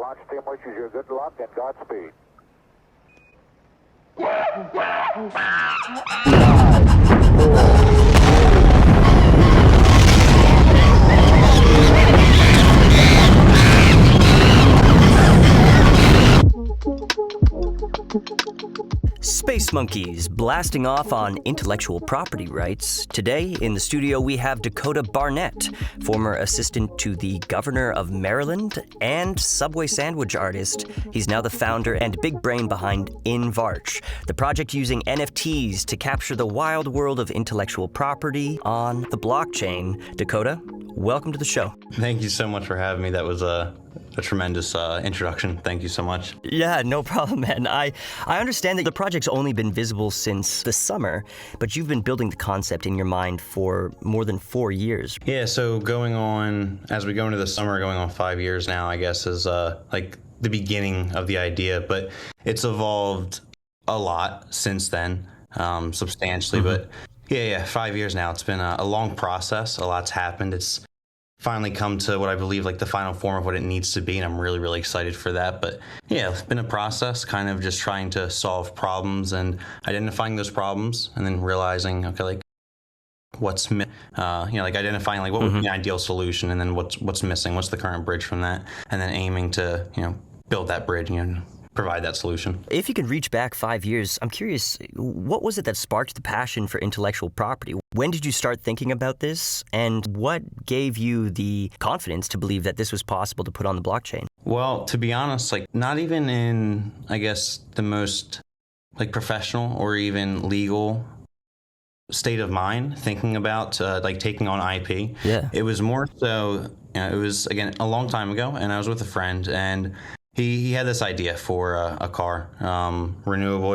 launch team wishes you good luck and Godspeed. Space Monkeys blasting off on intellectual property rights. Today in the studio we have Dakota Barnett, former assistant to the governor of Maryland and Subway sandwich artist. He's now the founder and big brain behind InvArch, the project using NFTs to capture the wild world of intellectual property on the blockchain. Dakota, welcome to the show. Thank you so much for having me. That was a tremendous introduction. Thank you so much. Yeah, no problem, man. I understand that the project's only been visible since the summer, but you've been building the concept in your mind for more than 4 years. Yeah, so going on, as we go into the summer, going on 5 years now, I guess, is like the beginning of the idea, but it's evolved a lot since then, substantially, but yeah, 5 years now. It's been a long process. A lot's happened. It's finally come to what I believe like the final form of what it needs to be, and I'm really, really excited for that. But yeah, it's been a process, kind of just trying to solve problems and identifying those problems, and then realizing, okay, like what's like identifying like what would be an ideal solution, and then what's missing, what's the current bridge from that, and then aiming to build that bridge, provide that solution. If you could reach back 5 years, I'm curious, what was it that sparked the passion for intellectual property? When did you start thinking about this, and what gave you the confidence to believe that this was possible to put on the blockchain? Well, to be honest, like not even in, I guess, the most like professional or even legal state of mind thinking about like taking on IP. Yeah. It was more so, it was, again, a long time ago, and I was with a friend, and he had this idea for a car, renewable.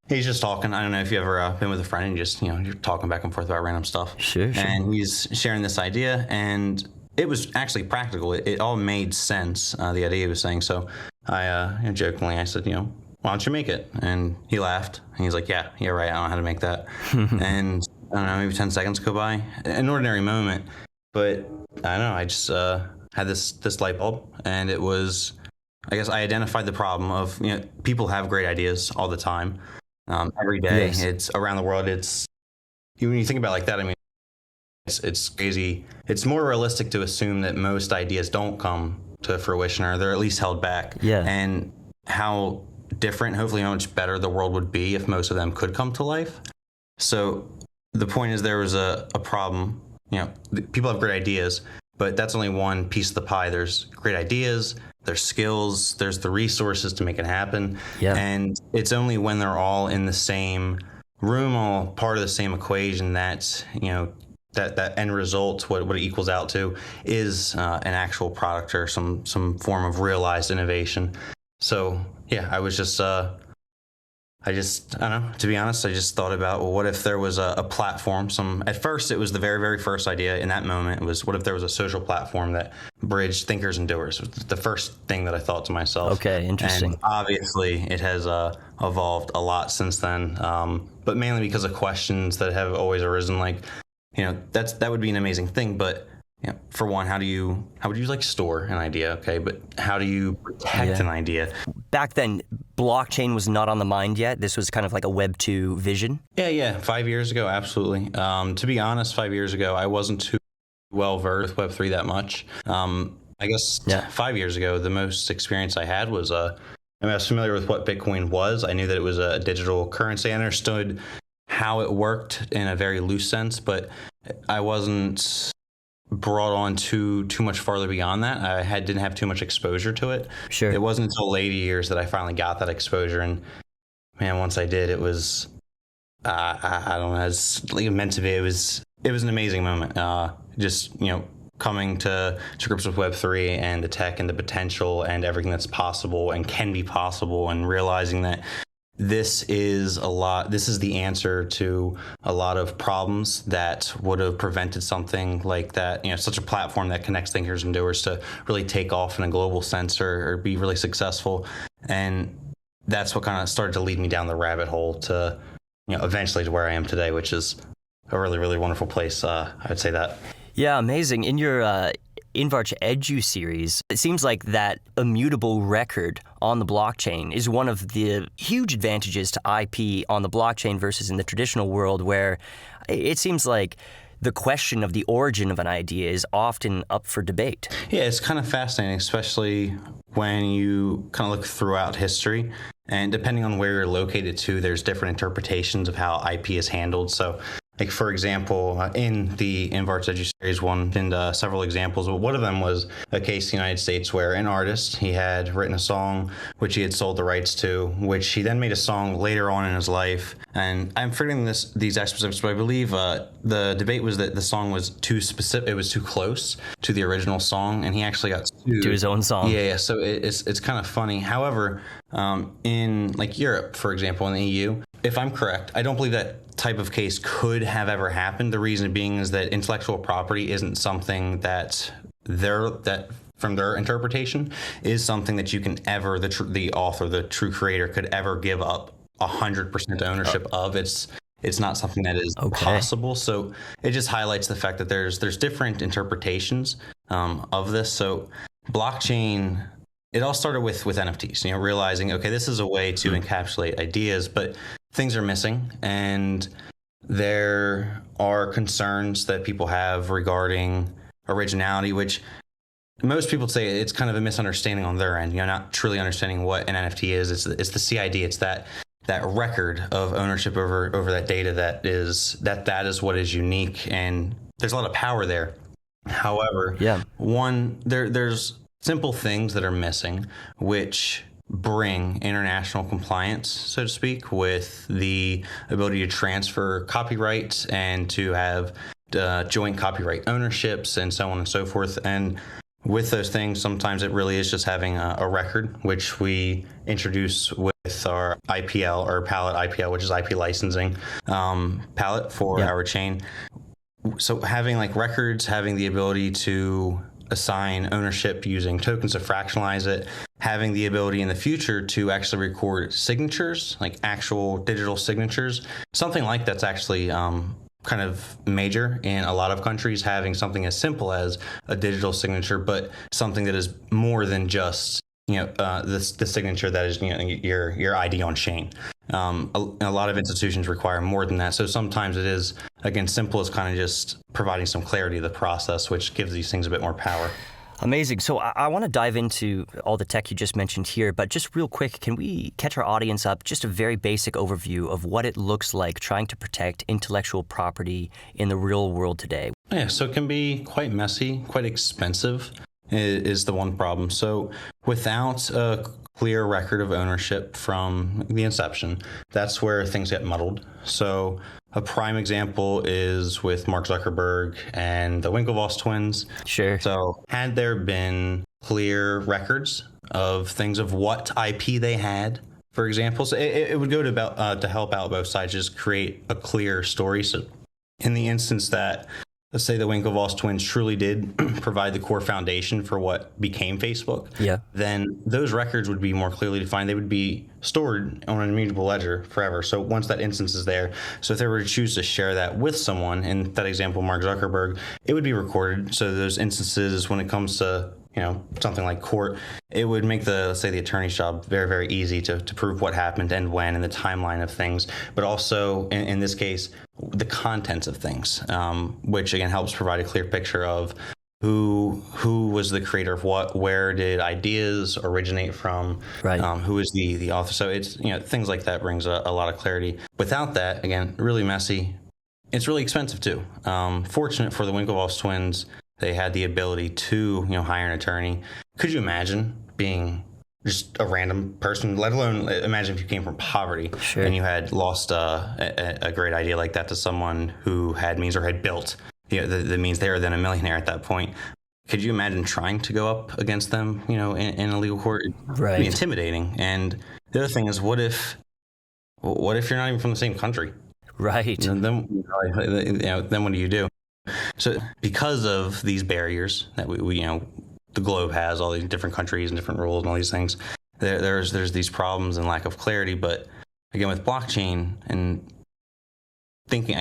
He's just talking. I don't know if you've ever been with a friend and just, you're talking back and forth about random stuff. Sure. And he's sharing this idea, and it was actually practical. It all made sense, the idea he was saying. So I jokingly, I said, why don't you make it? And he laughed, and he's like, yeah, right. I don't know how to make that. And I don't know, maybe 10 seconds go by. An ordinary moment. But I don't know, I just had this light bulb, and it was, I guess I identified the problem of, people have great ideas all the time, every day. Yes. It's around the world. It's, when you think about it like that, I mean, it's crazy. It's more realistic to assume that most ideas don't come to fruition, or they're at least held back. Yeah. And how different, hopefully how much better the world would be if most of them could come to life. So the point is, there was a problem. People have great ideas, but that's only one piece of the pie. There's great ideas, there's skills, there's the resources to make it happen. Yeah. And it's only when they're all in the same room, all part of the same equation, that, that end result, what it equals out to, is an actual product or some form of realized innovation. So yeah, I was just, I don't know, to be honest, I just thought about, well, what if there was a platform, at first it was the very, very first idea in that moment was, what if there was a social platform that bridged thinkers and doers? It was the first thing that I thought to myself. Okay, interesting. And obviously it has evolved a lot since then, but mainly because of questions that have always arisen, like, that would be an amazing thing, but for one, how would you like store an idea? Okay, but how do you protect an idea? Back then, blockchain was not on the mind yet. This was kind of like a Web 2 vision. Yeah. 5 years ago, absolutely. To be honest, 5 years ago, I wasn't too well versed with Web 3 that much. I guess 5 years ago, the most experience I had was, I was familiar with what Bitcoin was. I knew that it was a digital currency. I understood how it worked in a very loose sense, but I wasn't brought on too much farther beyond that. I didn't have too much exposure to it. Sure. It wasn't until later years that I finally got that exposure, and man, once I did, it was I don't know, as like meant to be. It was an amazing moment. Just coming to grips with Web3 and the tech and the potential and everything that's possible and can be possible, and realizing that this is the answer to a lot of problems that would have prevented something like that, such a platform that connects thinkers and doers to really take off in a global sense or be really successful. And that's what kind of started to lead me down the rabbit hole to, eventually to where I am today, which is a really, really wonderful place. I would say that. Yeah, amazing. In your InvArch Edu series, it seems like that immutable record on the blockchain is one of the huge advantages to IP on the blockchain versus in the traditional world, where it seems like the question of the origin of an idea is often up for debate. Yeah, it's kind of fascinating, especially when you kind of look throughout history. And depending on where you're located too, there's different interpretations of how IP is handled. So, like, for example, in the InvArch Edu series, one and several examples, but one of them was a case in the United States where an artist, he had written a song which he had sold the rights to, which he then made a song later on in his life. And I'm forgetting these specifics, but I believe the debate was that the song was too specific, it was too close to the original song, and he actually got sued. To his own song. Yeah, so it's kind of funny. However, in like Europe, for example, in the EU, if I'm correct, I don't believe that type of case could have ever happened. The reason being is that intellectual property isn't something that from their interpretation is something that you can ever, the author, the true creator, could ever give up 100% ownership of. It's not something that is possible. So it just highlights the fact that there's different interpretations of this. So blockchain, it all started with NFTs, realizing, okay, this is a way to encapsulate ideas, but things are missing, and there are concerns that people have regarding originality, which most people say it's kind of a misunderstanding on their end, not truly understanding what an NFT is. It's the CID, it's that record of ownership over that data that is what is unique, and there's a lot of power there. However, there's simple things that are missing, which bring international compliance, so to speak, with the ability to transfer copyrights and to have joint copyright ownerships and so on and so forth. And with those things, sometimes it really is just having a record, which we introduce with our IPL or palette IPL, which is IP licensing palette for our chain. So having like records, having the ability to assign ownership using tokens to fractionalize it, having the ability in the future to actually record signatures, like actual digital signatures, something like that's actually kind of major in a lot of countries, having something as simple as a digital signature, but something that is more than just the signature that is your ID on chain. A lot of institutions require more than that. So sometimes it is, again, simple as kind of just providing some clarity to the process, which gives these things a bit more power. Amazing. So I want to dive into all the tech you just mentioned here, but just real quick, can we catch our audience up just a very basic overview of what it looks like trying to protect intellectual property in the real world today? Yeah, so it can be quite messy, quite expensive is the one problem. So without a clear record of ownership from the inception, that's where things get muddled. So a prime example is with Mark Zuckerberg and the Winklevoss twins. Sure. So had there been clear records of things of what IP they had, for example, so it would go to help out both sides, just create a clear story. So in the instance that, let's say, the Winklevoss twins truly did provide the core foundation for what became Facebook, then those records would be more clearly defined. They would be stored on an immutable ledger forever. So once that instance is there, so if they were to choose to share that with someone, in that example, Mark Zuckerberg, it would be recorded. So those instances, when it comes to something like court, it would make let's say the attorney's job very, very easy to prove what happened and when and the timeline of things, but also in this case, the contents of things, which again helps provide a clear picture of who was the creator of what, where did ideas originate from, who is the author. So it's, things like that brings a lot of clarity. Without that, again, really messy. It's really expensive too. Fortunate for the Winklevoss twins, they had the ability to, hire an attorney. Could you imagine being just a random person, let alone imagine if you came from poverty and you had lost a great idea like that to someone who had means or had built the means. They were then a millionaire at that point. Could you imagine trying to go up against them, in a legal court? It'd be intimidating. And the other thing is, what if you're not even from the same country? Right. Then what do you do? So because of these barriers that we the globe has, all these different countries and different rules and all these things, there's these problems and lack of clarity. But again, with blockchain and thinking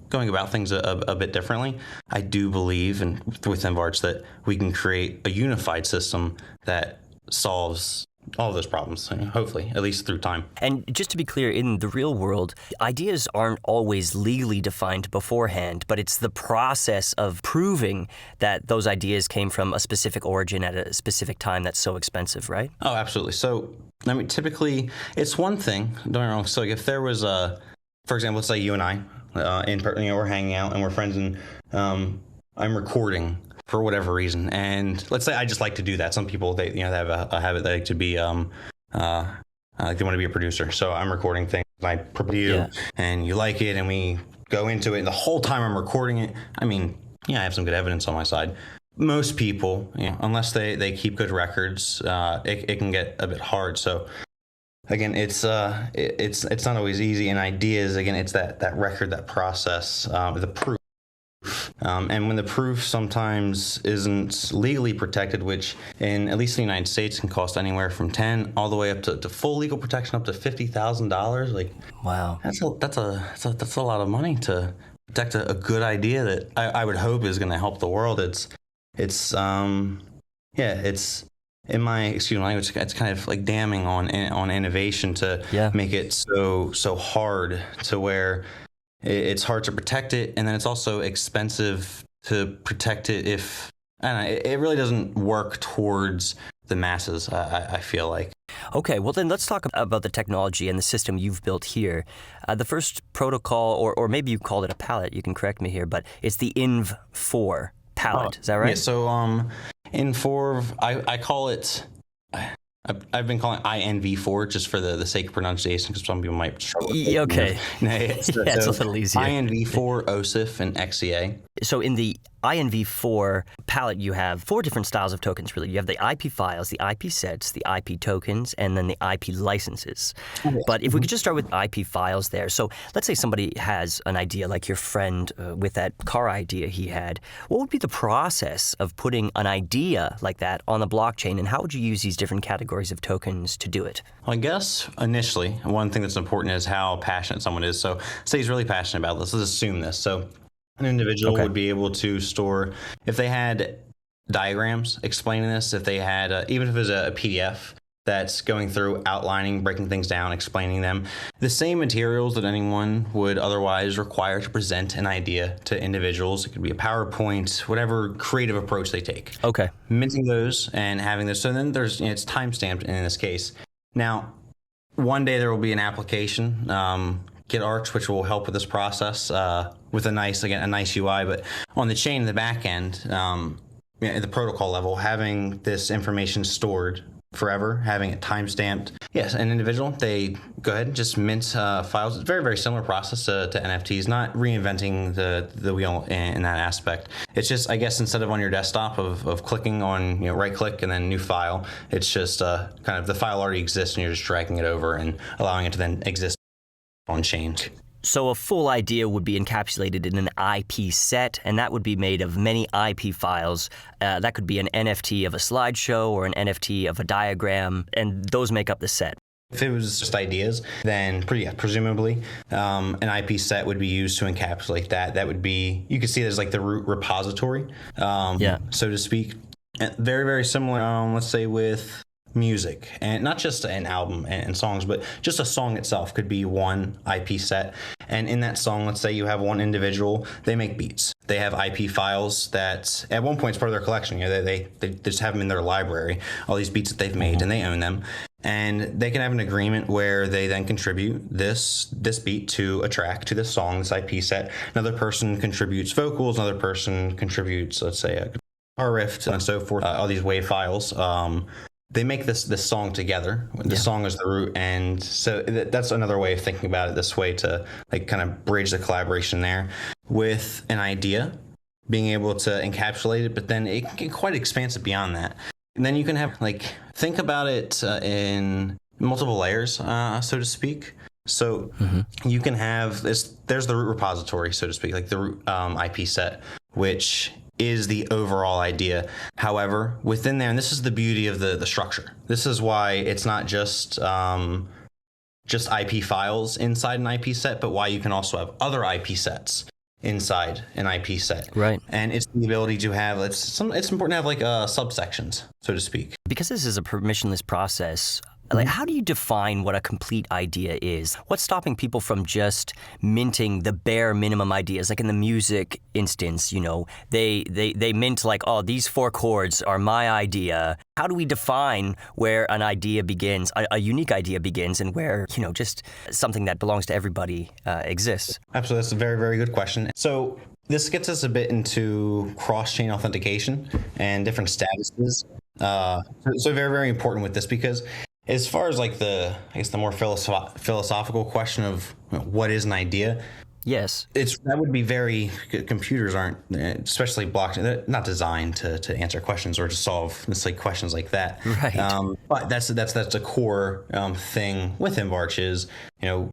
going about things a bit differently. I do believe, and with InvArch, that we can create a unified system that solves all of those problems, hopefully, at least through time. And just to be clear, in the real world, ideas aren't always legally defined beforehand, but it's the process of proving that those ideas came from a specific origin at a specific time that's so expensive, right? Oh, absolutely. So, I mean, typically, it's one thing, don't get me wrong. So, if there was for example, let's say you and I, we're hanging out and we're friends, and I'm recording for whatever reason, and let's say I just like to do that. Some people, they have a habit, they like to be like they want to be a producer. So I'm recording things, I prepare you, and you like it, and we go into it. And the whole time I'm recording it, I mean, I have some good evidence on my side. Most people, unless they keep good records, it can get a bit hard. So again, it's not always easy. And ideas, again, it's that record, that process, the proof. And when the proof sometimes isn't legally protected, which at least in the United States can cost anywhere from $10 all the way up to full legal protection up to $50,000. Like, wow, that's a lot of money to protect a good idea that I would hope is going to help the world. It's in my language, it's kind of like damning on innovation to make it so hard to where it's hard to protect it, and then it's also expensive to protect it if, I don't know, it really doesn't work towards the masses, I feel like. Okay, well then let's talk about the technology and the system you've built here. The first protocol, or maybe you called it a palette, you can correct me here, but it's the InvArch palette, is that right? Yeah, so InvArch, I call it... I've been calling it InvArch just for the sake of pronunciation, because some people might struggle. Okay. It's a little easier. InvArch, OSIF, and XEA. So in the InvArch palette, you have 4 different styles of tokens, really. You have the IP files, the IP sets, the IP tokens, and then the IP licenses. Okay. But if we could just start with IP files there. So let's say somebody has an idea, like your friend with that car idea he had. What would be the process of putting an idea like that on the blockchain, and how would you use these different categories of tokens to do it? Well, I guess initially, one thing that's important is how passionate someone is. So say he's really passionate about this. Let's assume this. So an individual would be able to store, if they had diagrams explaining this, if they had, even if it was a PDF that's going through, outlining, breaking things down, explaining them, the same materials that anyone would otherwise require to present an idea to individuals. It could be a PowerPoint, whatever creative approach they take. Okay. Minting those and having this. So then there's, it's time-stamped in this case. Now, one day there will be an application, GitArch, which will help with this process with a nice UI. But on the chain, the back end, at the protocol level, having this information stored forever, having it time-stamped. Yes, an individual, they go ahead and just mint files. It's a very, very similar process to NFTs, not reinventing the wheel in that aspect. It's just, I guess, instead of on your desktop of clicking on, right-click and then new file, it's just kind of the file already exists and you're just dragging it over and allowing it to then exist on chain. So a full idea would be encapsulated in an IP set, and that would be made of many IP files. That could be an NFT of a slideshow or an NFT of a diagram, and those make up the set. If it was just ideas, then presumably an IP set would be used to encapsulate that. That would be, you could see it as like the root repository, so to speak. Very, very similar, let's say, with music, and not just an album and songs, but just a song itself could be one IP set. And in that song, let's say you have one individual, they make beats. They have IP files that at one point it's part of their collection. They just have them in their library, all these beats that they've made, and they own them. And they can have an agreement where they then contribute this beat to a track, to this song, this IP set. Another person contributes vocals, another person contributes, let's say, a guitar riff, and so forth, all these WAV files. They make this song together. The song is the root, and so that's another way of thinking about it, this way to like kind of bridge the collaboration there with an idea, being able to encapsulate it, but then it can get quite expansive beyond that. And then you can have, think about it in multiple layers, so to speak. So you can have this, there's the root repository, so to speak, like the root IP set, which is the overall idea. However, within there, and this is the beauty of the structure. This is why it's not just IP files inside an IP set, but why you can also have other IP sets. inside an IP set. Right. And it's the ability to have, it's important to have like subsections, so to speak. Because this is a permissionless process, like, how do you define what a complete idea is? What's stopping people from just minting the bare minimum ideas? Like in the music instance, you know, they mint like, oh, these 4 chords are my idea. How do we define where an idea begins, a unique idea begins, and where, you know, just something that belongs to everybody exists? Absolutely. That's a very, very good question. So this gets us a bit into cross-chain authentication and different statuses. So very, very important with this, because as far as like the more philosophical question of what is an idea, yes, that would be very, computers aren't, especially blockchain, they're not designed to answer questions or to solve necessarily questions like that. Right. But that's a core thing with InvArch is, you know,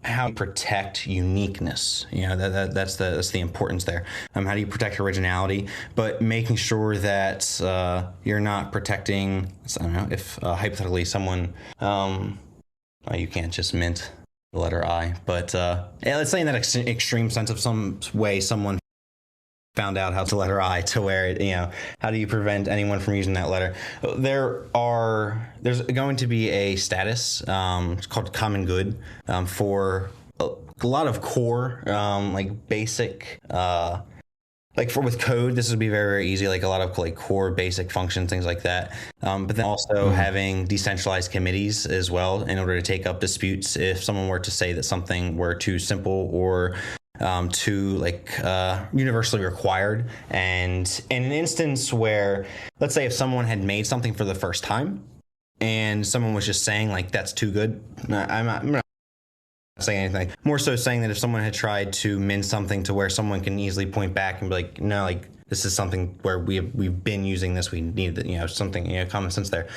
how to protect uniqueness. You know, that's the importance there. How do you protect originality, but making sure that you're not protecting, I don't know, if hypothetically someone, you can't just mint the letter I, but let's say in that extreme sense of some way someone found out how to letter I to where it, you know, how do you prevent anyone from using that letter? There's going to be a status, it's called common good, for a lot of core, like basic, like with code, this would be very, very easy, like a lot of like core basic functions, things like that. But then also having decentralized committees as well in order to take up disputes if someone were to say that something were too simple or too like universally required. And in an instance where, let's say if someone had made something for the first time and someone was just saying like, that's too good, I'm not saying anything. More so saying that if someone had tried to mint something to where someone can easily point back and be like, no, like this is something where we've been using this, we need, you know, something, you know, common sense there.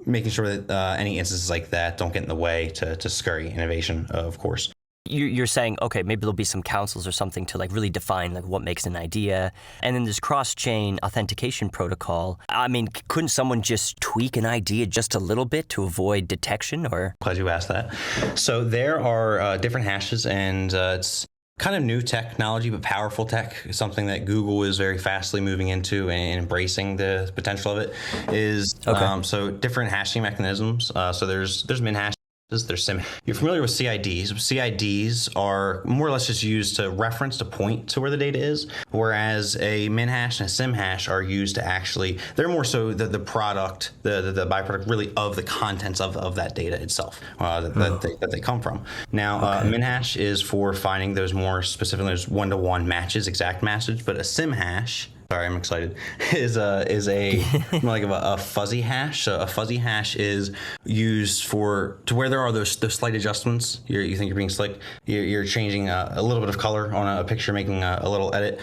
Making sure that any instances like that don't get in the way to scurry innovation, of course. You're saying, okay, maybe there'll be some councils or something to like really define like what makes an idea. And then this cross-chain authentication protocol. I mean, couldn't someone just tweak an idea just a little bit to avoid detection? Or glad you asked that. So there are different hashes, and it's kind of new technology, but powerful tech. Something that Google is very fastly moving into and embracing the potential of it is so different hashing mechanisms. So there's min hash. There's SIM. You're familiar with CIDs. CIDs are more or less just used to reference, to point to where the data is, whereas a min hash and a SIM hash are used to actually, they're more so the product, the byproduct really of the contents of that data itself that they come from. Now, min hash is for finding those more specific, those one-to-one matches, exact matches, but a SIM hash, sorry, I'm excited, is more like a fuzzy hash. So a fuzzy hash is used to where there are those slight adjustments. You think you're being slick. You're changing a little bit of color on a picture, making a little edit.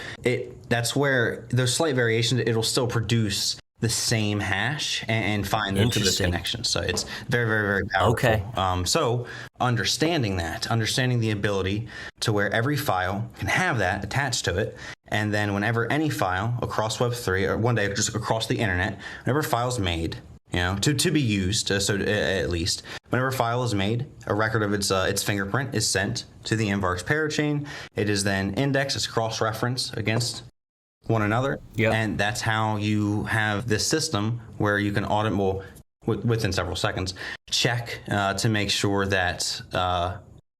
That's where those slight variations, it'll still produce the same hash and find those connections. So it's very, very, very powerful. Okay. So understanding the ability to where every file can have that attached to it, and then whenever any file across Web3 or one day just across the internet, whenever a file is made, you know, to be used, so at least whenever a file is made, a record of its fingerprint is sent to the InvArch parachain. It is then indexed, it's cross-referenced against one another, and that's how you have this system where you can audit, within several seconds, check to make sure that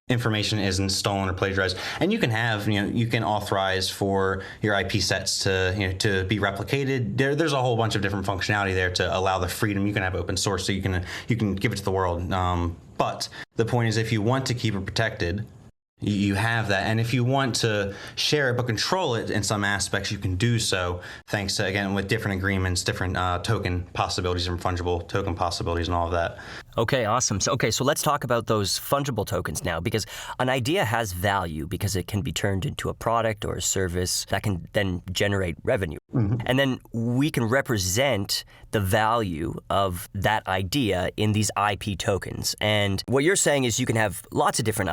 information isn't stolen or plagiarized. And you can have, you can authorize for your IP sets to be replicated. There's a whole bunch of different functionality there to allow the freedom. You can have open source, so you can give it to the world. But the point is, if you want to keep it protected, you have that, and if you want to share it but control it in some aspects, you can do so, thanks to, again, with different agreements, different token possibilities and fungible token possibilities and all of that. Okay, awesome. So let's talk about those fungible tokens now, because an idea has value because it can be turned into a product or a service that can then generate revenue. Mm-hmm. And then we can represent the value of that idea in these IP tokens. And what you're saying is you can have lots of different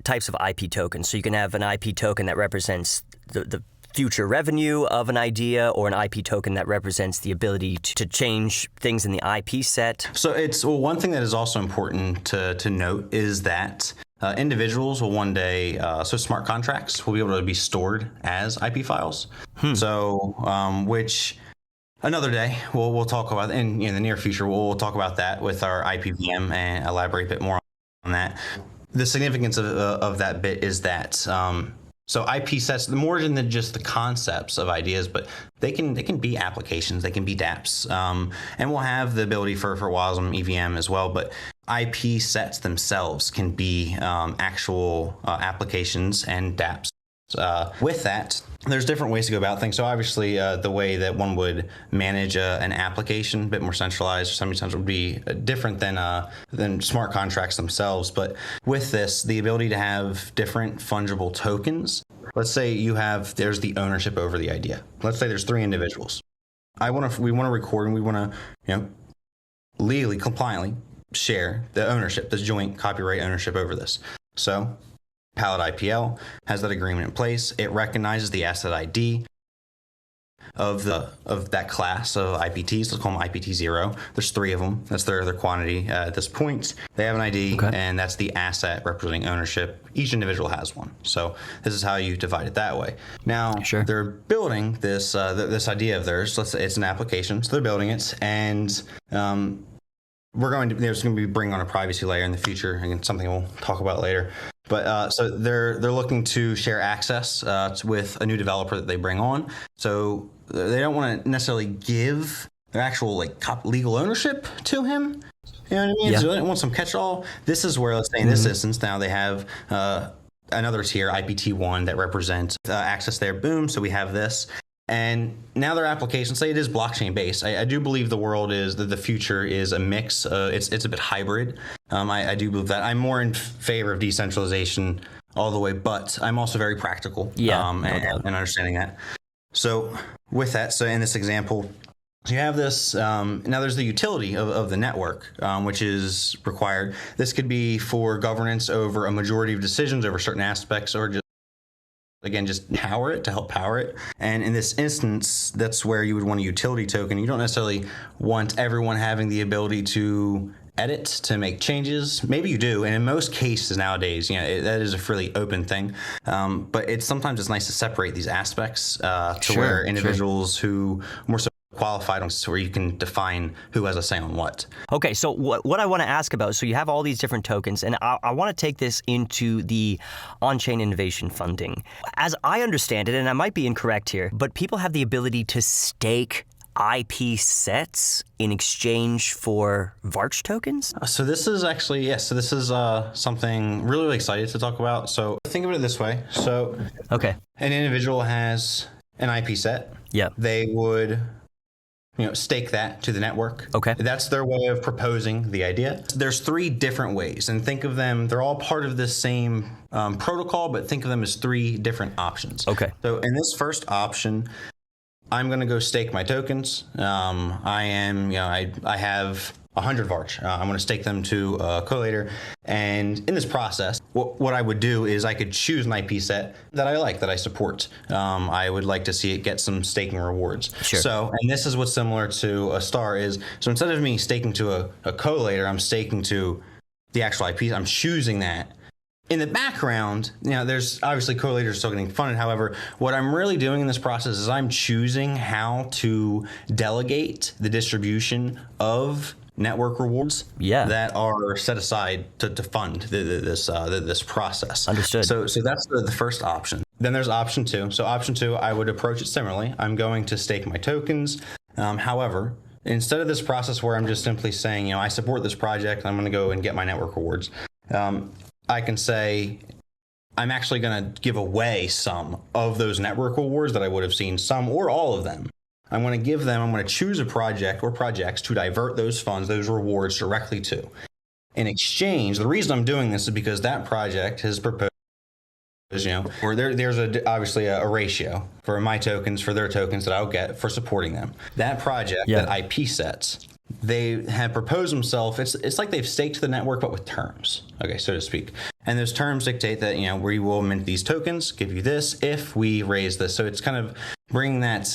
types of IP tokens. So you can have an IP token that represents the future revenue of an idea, or an IP token that represents the ability to change things in the IP set. So one thing that is also important to note is that individuals will one day, so smart contracts will be able to be stored as IP files. So, which another day we'll talk about in the near future. We'll talk about that with our IPVM and elaborate a bit more on that. The significance of that bit is that so IP sets more than just the concepts of ideas, but they can be applications, they can be dApps, and we'll have the ability for WASM EVM as well. But IP sets themselves can be actual applications and dApps. With that, there's different ways to go about things. So obviously, the way that one would manage an application, a bit more centralized, sometimes would be different than smart contracts themselves. But with this, the ability to have different fungible tokens. Let's say there's the ownership over the idea. Let's say there's 3 individuals. We want to record and we want to, legally, compliantly share the ownership, this joint copyright ownership over this. So Palette IPL has that agreement in place. It recognizes the asset ID of that class of IPTs. Let's call them IPT0. There's 3 of them. That's their quantity at this point. They have an ID, and that's the asset representing ownership. Each individual has one. So this is how you divide it that way. Now, they're building this this idea of theirs. Let's say it's an application. So they're building it, and there's going to be bringing on a privacy layer in the future. Again, something we'll talk about later. But so they're looking to share access with a new developer that they bring on. So they don't want to necessarily give their actual legal ownership to him. You know what I mean? So they don't want some catch-all. This is where, let's say in this instance, now they have another tier, IPT1, that represents access there. Boom. So we have this. And now their application, say it is blockchain based. I do believe the world is that the future is a mix. It's a bit hybrid. I do believe that. I'm more in favor of decentralization all the way, but I'm also very practical. And understanding that. So with that, so in this example, you have this. Now there's the utility of the network, which is required. This could be for governance over a majority of decisions over certain aspects, or just help power it. And in this instance, that's where you would want a utility token. You don't necessarily want everyone having the ability to edit, to make changes. Maybe you do. And in most cases nowadays, that is a fairly open thing. But sometimes it's nice to separate these aspects to where individuals who more so qualified, where you can define who has a say on what. Okay, so what I want to ask about, so you have all these different tokens, and I want to take this into the on-chain innovation funding. As I understand it, and I might be incorrect here, but people have the ability to stake IP sets in exchange for Varch tokens? So this is actually, this is something really, really excited to talk about. So think of it this way. So an individual has an IP set. They would stake that to the network. That's their way of proposing the idea. There's 3 different ways, and think of them, they're all part of this same protocol, but think of them as 3 different options. So in this first option, I'm going to go stake my tokens. I have 100 Varch. I'm going to stake them to a collator. And in this process, what I would do is I could choose an IP set that I like, that I support. I would like to see it get some staking rewards. So, and this is what's similar to a star is, so instead of me staking to a collator, I'm staking to the actual IP. I'm choosing that. In the background, there's obviously coallators still getting funded. However, what I'm really doing in this process is I'm choosing how to delegate the distribution of network rewards that are set aside to fund this process. Understood. So that's the first option. Then there's option 2. So option 2, I would approach it similarly. I'm going to stake my tokens. However, instead of this process where I'm just simply saying, I support this project, I'm going to go and get my network rewards. I can say I'm actually going to give away some of those network rewards that I would have seen, some or all of them. I'm going to choose a project or projects to divert those funds, those rewards directly to. In exchange, the reason I'm doing this is because that project has proposed, where there's obviously a ratio for my tokens, for their tokens that I'll get for supporting them. That project, that IP sets, they have proposed themselves. It's like they've staked the network, but with terms, so to speak. And those terms dictate that, we will mint these tokens, give you this if we raise this. So it's kind of bringing that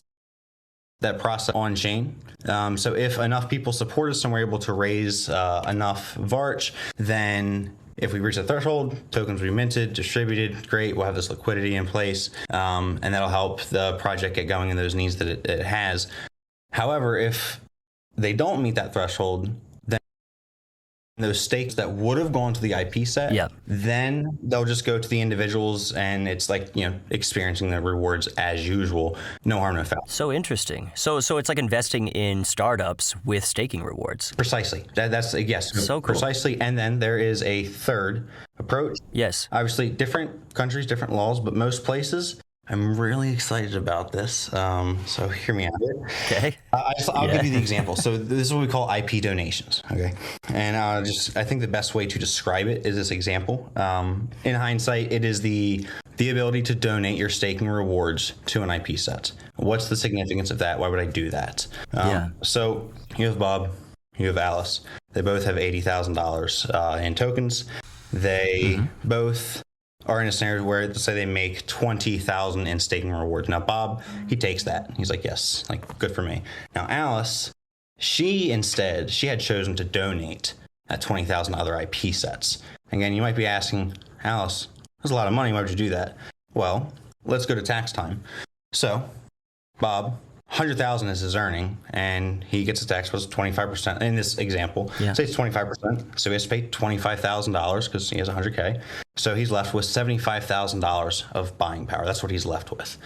process on chain. So if enough people support us and we're able to raise enough Varch, then if we reach the threshold, tokens will be minted, distributed, great, we'll have this liquidity in place, and that'll help the project get going in those needs that it has. However, if they don't meet that threshold, then those stakes that would have gone to the IP set, then they'll just go to the individuals, and it's like, experiencing the rewards as usual. No harm, no foul. So interesting. So it's like investing in startups with staking rewards. Precisely. That's yes. So cool. Precisely. And then there is a third approach. Yes. Obviously, different countries, different laws, but most places. I'm really excited about this. So hear me out. Okay. I'll give you the example. So this is what we call IP donations. Okay. And I think the best way to describe it is this example. In hindsight, it is the ability to donate your staking rewards to an IP set. What's the significance of that? Why would I do that? So you have Bob, you have Alice. They both have $80,000 in tokens. They both are in a scenario where, let's say, they make $20,000 in staking rewards. Now, Bob, he takes that. He's like, yes, like, good for me. Now, Alice, she had chosen to donate that $20,000 to other IP sets. Again, you might be asking, Alice, that's a lot of money. Why would you do that? Well, let's go to tax time. So, Bob, $100,000 is his earning, and he gets a tax plus 25%. In this example, say it's 25%, so he has to pay $25,000 because he has $100K. So he's left with $75,000 of buying power. That's what he's left with.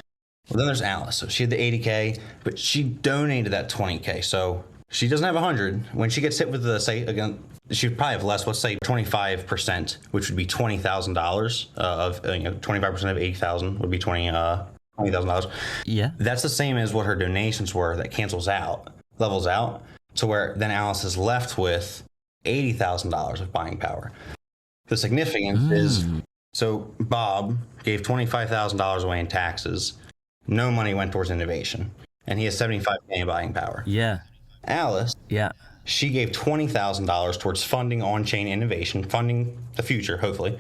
Well, then there's Alice. So she had the $80K, but she donated that $20K. So she doesn't have $100. When she gets hit with the, say, again, she'd probably have less. Let's say 25%, which would be $20,000 of 25% of 80,000 would be $20,000. Yeah. That's the same as what her donations were. That levels out, to where then Alice is left with $80,000 of buying power. The significance is, so Bob gave $25,000 away in taxes. No money went towards innovation, and he has $75K in buying power. Yeah. Alice, she gave $20,000 towards funding on-chain innovation, funding the future, hopefully.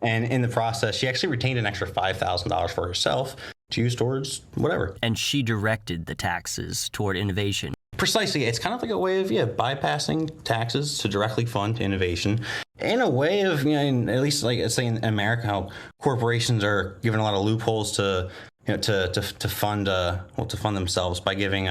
And in the process, she actually retained an extra $5,000 for herself to use towards whatever. And she directed the taxes toward innovation. Precisely. It's kind of like a way of bypassing taxes to directly fund innovation. In a way of, at least like, let's say in America, how corporations are given a lot of loopholes to fund themselves by giving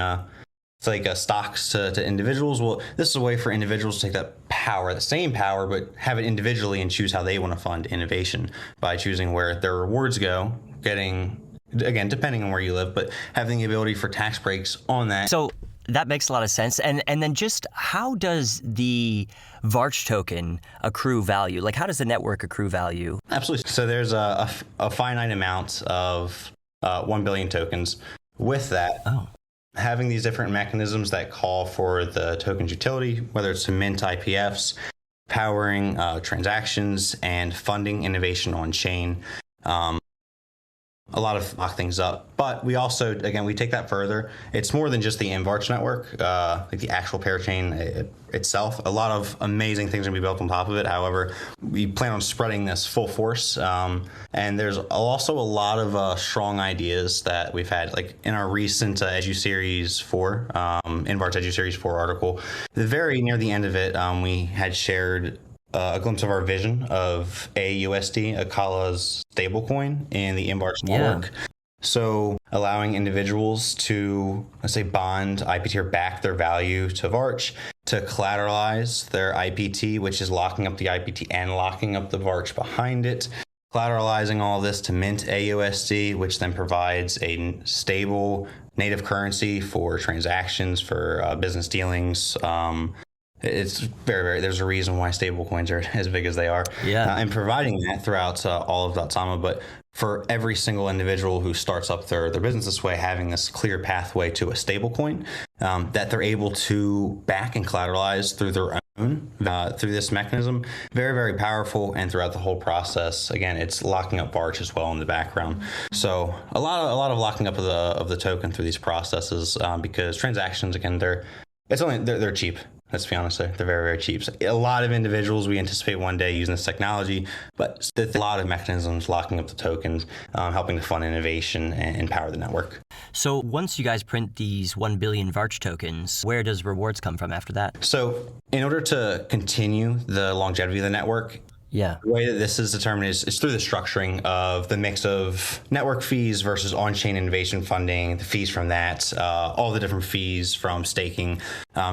stocks to individuals. Well, this is a way for individuals to take that power, the same power, but have it individually and choose how they want to fund innovation by choosing where their rewards go, getting, again, depending on where you live, but having the ability for tax breaks on that. So that makes a lot of sense. And then just how does the Varch token accrue value? Like, how does the network accrue value? Absolutely. So there's a finite amount of 1 billion tokens. With that, having these different mechanisms that call for the token's utility, whether it's to mint IPFs, powering transactions, and funding innovation on chain. A lot of lock things up, but we also, again, we take that further. It's more than just the InvArch network, like the actual Parachain itself. A lot of amazing things are going to be built on top of it. However, we plan on spreading this full force, and there's also a lot of strong ideas that we've had, like in our recent Edu Series 4, InvArch Edu Series 4 article. Very near the end of it, we had shared a glimpse of our vision of AUSD, Akala's stablecoin, in the InvArch network. So allowing individuals to, let's say, bond IPT or back their value to Varch, to collateralize their IPT, which is locking up the IPT and locking up the Varch behind it, collateralizing all this to mint AUSD, which then provides a stable native currency for transactions, for business dealings. It's very, there's a reason why stablecoins are as big as they are. And providing that throughout all of Kusama, but for every single individual who starts up their business this way, having this clear pathway to a stablecoin that they're able to back and collateralize through their own, through this mechanism. Very, very powerful. And throughout the whole process, again, it's locking up Varch as well in the background. So a lot of locking up of the token through these processes, because transactions, again, they're cheap. Let's be honest, they're very, very cheap. So a lot of individuals we anticipate one day using this technology, but a lot of mechanisms locking up the tokens, helping to fund innovation and power the network. So once you guys print these 1 billion Varch tokens, where does rewards come from after that? So in order to continue the longevity of the network, Yeah. The way that this is determined is through the structuring of the mix of network fees versus on-chain innovation funding, the fees from that, all the different fees from staking.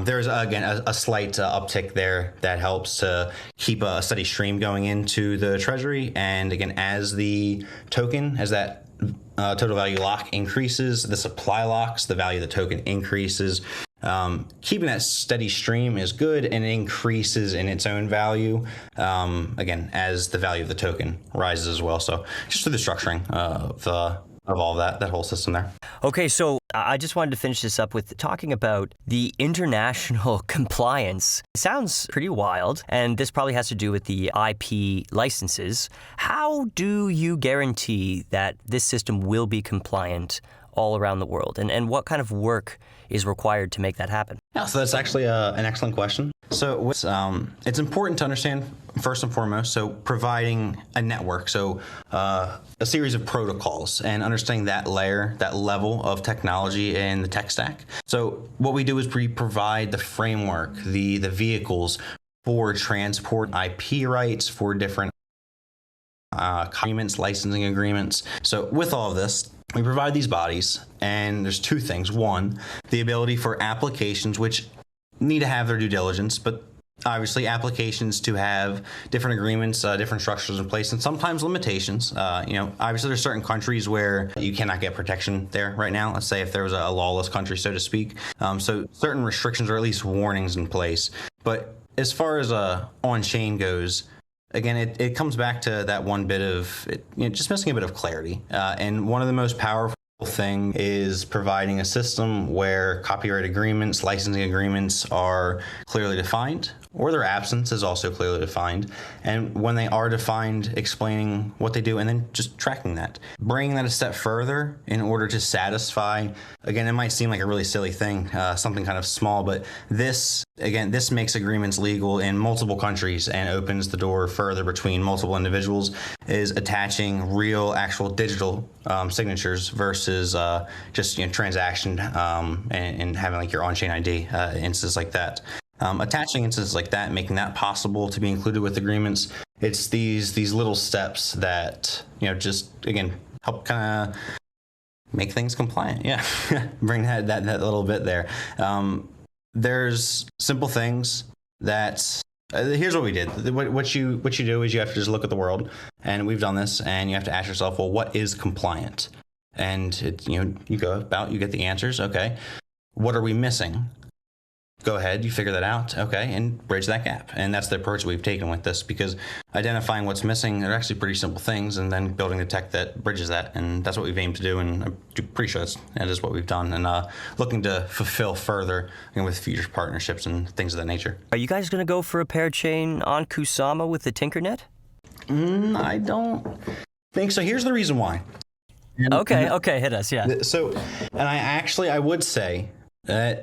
There's, again, a slight uptick there that helps to keep a steady stream going into the treasury. And again, as the token, as that total value lock increases, the supply locks, the value of the token increases. Keeping that steady stream is good, and it increases in its own value, again, as the value of the token rises as well. So just through the structuring of all that whole system there. Okay, so I just wanted to finish this up with talking about the international compliance. It sounds pretty wild, and this probably has to do with the IP licenses. How do you guarantee that this system will be compliant all around the world? And what kind of work is required to make that happen? Yeah, so that's actually an excellent question. So it's important to understand, first and foremost, so providing a network, so a series of protocols, and understanding that layer, that level of technology in the tech stack. So what we do is we provide the framework, the vehicles for transport IP rights for different agreements, licensing agreements. So with all of this, we provide these bodies, and there's two things. One, the ability for applications which need to have their due diligence, but obviously applications to have different agreements, different structures in place, and sometimes limitations. Obviously there's certain countries where you cannot get protection there right now. Let's say if there was a lawless country, so to speak. So certain restrictions or at least warnings in place. But as far as on-chain goes, again, it comes back to that one bit of just missing a bit of clarity. And one of the most powerful thing is providing a system where copyright agreements, licensing agreements are clearly defined, or their absence is also clearly defined. And when they are defined, explaining what they do and then just tracking that. Bringing that a step further in order to satisfy, again, it might seem like a really silly thing, something kind of small, but this makes agreements legal in multiple countries and opens the door further between multiple individuals, is attaching real, actual digital signatures versus just transaction and having like your on-chain ID instances like that. Attaching instances like that, making that possible to be included with agreements. It's these little steps that just again help kind of make things compliant. Yeah, bring that little bit there. There's simple things that. Here's what we did. What you do is you have to just look at the world, and we've done this, and you have to ask yourself, well, what is compliant? And you go about, you get the answers. Okay, what are we missing? Go ahead, you figure that out, okay, and bridge that gap. And that's the approach we've taken with this, because identifying what's missing are actually pretty simple things, and then building the tech that bridges that. And that's what we've aimed to do, and I'm pretty sure that is what we've done, and looking to fulfill further with future partnerships and things of that nature. Are you guys going to go for a Parachain on Kusama with the Tinkernet? I don't think so. Here's the reason why. Okay, hit us, yeah. So, and I would say that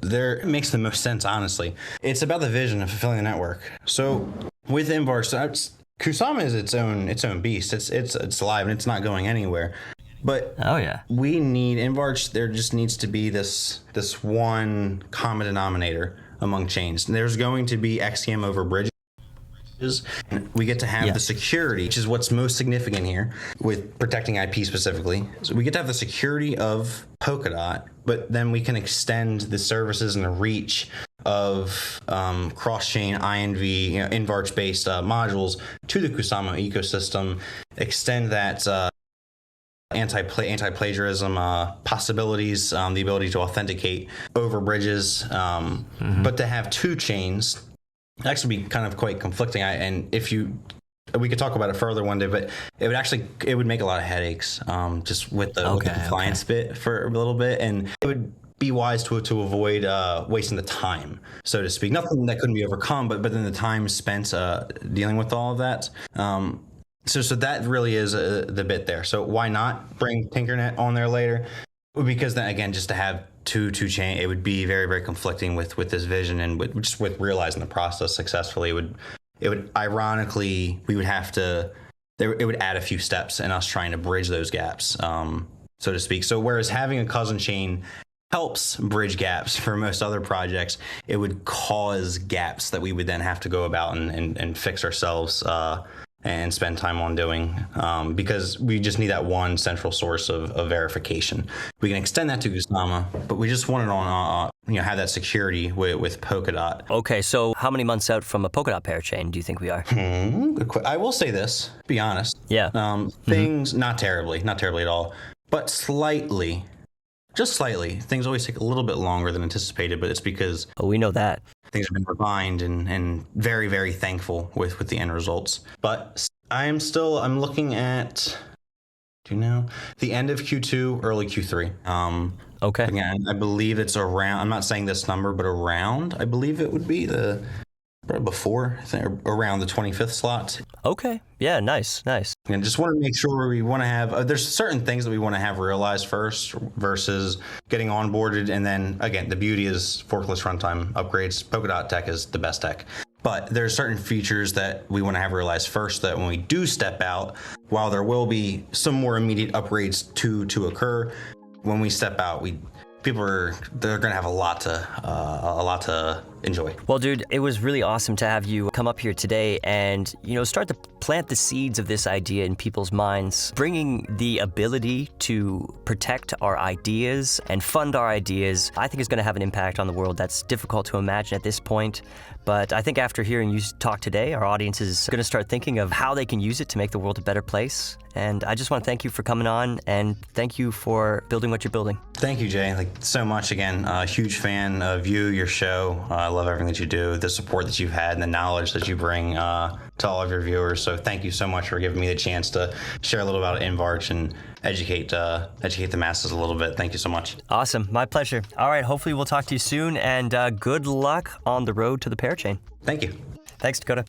it makes the most sense, honestly. It's about the vision of fulfilling the network. So with InvArch, Kusama is its own beast. It's alive and it's not going anywhere. But we need InvArch. There just needs to be this one common denominator among chains. And there's going to be XCM over bridges. We get to have the security, which is what's most significant here with protecting IP specifically. So we get to have the security of Polkadot, but then we can extend the services and the reach of cross-chain INV, InvArch-based modules to the Kusama ecosystem, extend that anti-plagiarism possibilities, the ability to authenticate over bridges, but to have two chains actually be kind of quite conflicting. And we could talk about it further one day, but it would make a lot of headaches just with the compliance bit for a little bit, and it would be wise to avoid wasting the time, so to speak. Nothing that couldn't be overcome, but then the time spent dealing with all of that. So that really is the bit there. So why not bring Tinkernet on there later? Because then again, just to have two chain, it would be very, very conflicting with this vision, and with realizing the process successfully. It would ironically, we would have to, it would add a few steps in us trying to bridge those gaps, so to speak. So whereas having a cousin chain helps bridge gaps for most other projects, it would cause gaps that we would then have to go about and fix ourselves and spend time on doing, because we just need that one central source of verification. We can extend that to Kusama, but we just want it on, have that security with Polkadot. Okay, so how many months out from a Polkadot parachain do you think we are? I will say this, be honest. Yeah. Things, not terribly at all, but slightly, just slightly. Things always take a little bit longer than anticipated, but it's because We know that. things have been refined and very, very thankful with the end results. But I'm looking at, the end of Q2, early Q3. Okay. Again, I believe it's around, I'm not saying this number, but around, I believe it would be before, I think, around the 25th slot. Okay. Yeah, nice. And just want to make sure we want to have, there's certain things that we want to have realized first versus getting onboarded. And then again, the beauty is forkless runtime upgrades. Polkadot tech is the best tech. But there's certain features that we want to have realized first, that when we do step out, while there will be some more immediate upgrades to occur, when we step out, they're going to have a lot to enjoy. Well, dude, it was really awesome to have you come up here today and, start to plant the seeds of this idea in people's minds, bringing the ability to protect our ideas and fund our ideas. I think is going to have an impact on the world that's difficult to imagine at this point. But I think after hearing you talk today, our audience is going to start thinking of how they can use it to make the world a better place. And I just want to thank you for coming on, and thank you for building what you're building. Thank you, Jay. So much again. Huge fan of you, your show. I love everything that you do, the support that you've had, and the knowledge that you bring to all of your viewers. So thank you so much for giving me the chance to share a little about InvArch and educate the masses a little bit. Thank you so much. Awesome. My pleasure. All right. Hopefully we'll talk to you soon, and good luck on the road to the Parachain. Thank you. Thanks, Dakota.